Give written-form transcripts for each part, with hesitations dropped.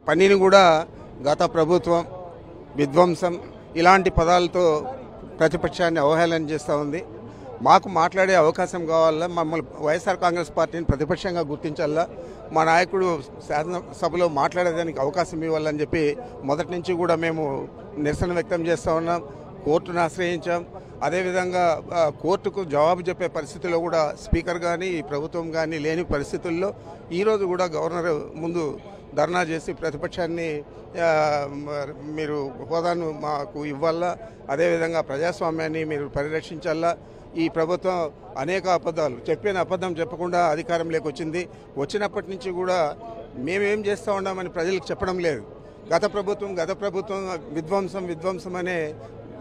పనిని కూడా గత ప్రభుత్వం విధ్వంసం ఇలాంటి పదాలతో ప్రతిపక్షాన్ని అవహేళన చేస్తూ ఉంది. మాకు మాట్లాడే అవకాశం కావాలా, మమ్మల్ని వైఎస్ఆర్ కాంగ్రెస్ పార్టీని ప్రతిపక్షంగా గుర్తించాలా, మా నాయకుడు శాసనసభలో మాట్లాడేదానికి అవకాశం ఇవ్వాలని చెప్పి మొదటి నుంచి కూడా మేము నిరసన వ్యక్తం చేస్తూ ఉన్నాం. కోర్టును ఆశ్రయించాం. అదేవిధంగా కోర్టుకు జవాబు చెప్పే పరిస్థితిలో కూడా స్పీకర్ కానీ ఈ ప్రభుత్వం కానీ లేని పరిస్థితుల్లో ఈరోజు కూడా గవర్నర్ ముందు ధర్నా చేసి ప్రతిపక్షాన్ని మీరు హోదాను మాకు ఇవ్వాలా, అదేవిధంగా ప్రజాస్వామ్యాన్ని మీరు పరిరక్షించాలా. ఈ ప్రభుత్వం అనేక అబద్ధాలు చెప్పిన అబద్ధం చెప్పకుండా అధికారంలోకి వచ్చినప్పటి నుంచి కూడా మేమేం చేస్తూ ఉన్నామని ప్రజలకు చెప్పడం లేదు. గత ప్రభుత్వం విధ్వంసం అనే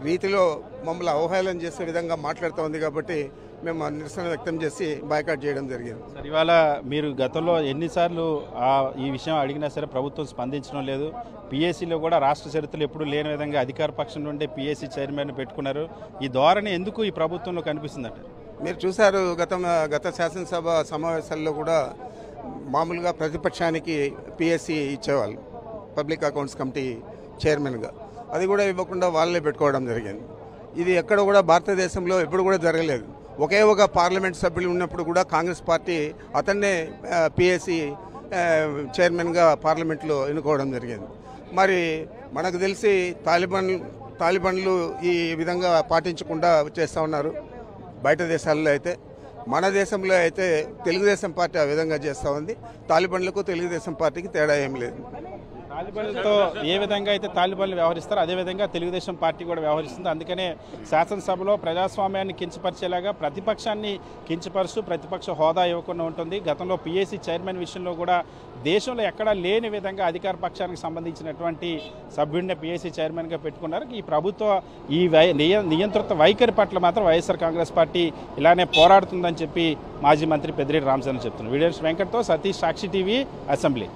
రీతిలో మమ్మల్ని అవహేళన చేసే విధంగా మాట్లాడుతూ ఉంది. కాబట్టి మేము నిరసన వ్యక్తం చేసి బాయ్కాట్ చేయడం జరిగింది. సార్, ఇవాళ మీరు గతంలో ఎన్నిసార్లు ఈ విషయం అడిగినా సరే ప్రభుత్వం స్పందించడం లేదు. పిఎస్సీలో కూడా రాష్ట్ర చరిత్రలో ఎప్పుడు లేని విధంగా అధికార పక్షం నుండి పిఎస్సీ చైర్మన్ పెట్టుకున్నారు. ఈ ధోరణి ఎందుకు ఈ ప్రభుత్వంలో కనిపిస్తుందట? మీరు చూశారు, గత శాసనసభ సమావేశాల్లో కూడా మామూలుగా ప్రతిపక్షానికి పిఎస్సీ ఇచ్చేవాళ్ళు, పబ్లిక్ అకౌంట్స్ కమిటీ చైర్మన్గా. అది కూడా ఇవ్వకుండా వాళ్ళే పెట్టుకోవడం జరిగింది. ఇది ఎక్కడ కూడా భారతదేశంలో ఎప్పుడు కూడా జరగలేదు. ఒకే ఒక పార్లమెంట్ సభ్యులు ఉన్నప్పుడు కూడా కాంగ్రెస్ పార్టీ అతన్నే పిఎస్సీ చైర్మన్గా పార్లమెంట్లో ఎన్నుకోవడం జరిగింది. మరి మనకు తెలిసి తాలిబాన్లు ఈ విధంగా పాటించకుండా చేస్తూ ఉన్నారు బయట దేశాల్లో. అయితే మన దేశంలో అయితే తెలుగుదేశం పార్టీ ఆ విధంగా చేస్తూ ఉంది. తాలిబాన్లకు తెలుగుదేశం పార్టీకి తేడా ఏం లేదు. తాలిబాన్లతో ఏ విధంగా అయితే తాలిబాన్లు వ్యవహరిస్తారో అదేవిధంగా తెలుగుదేశం పార్టీ కూడా వ్యవహరిస్తుంది. అందుకనే శాసనసభలో ప్రజాస్వామ్యాన్ని కించపరిచేలాగా ప్రతిపక్షాన్ని కించపరుస్తూ ప్రతిపక్ష హోదా ఇవ్వకుండా ఉంటుంది. గతంలో పిఎస్సీ చైర్మన్ విషయంలో కూడా దేశంలో ఎక్కడా లేని విధంగా అధికార పక్షానికి సంబంధించినటువంటి సభ్యుడిని పిఎస్సీ చైర్మన్గా పెట్టుకున్నారు. ఈ ప్రభుత్వ ఈ నియంత్రిత వైఖరి పట్ల మాత్రం వైఎస్ఆర్ కాంగ్రెస్ పార్టీ ఇలానే పోరాడుతుందని చెప్పి మాజీ మంత్రి పెద్దిరెడ్డి రామచంద్రన్ చెప్తున్నారు. వీడియోస్ వెంకట్తో సతీష్, సాక్షి టీవీ, అసెంబ్లీ.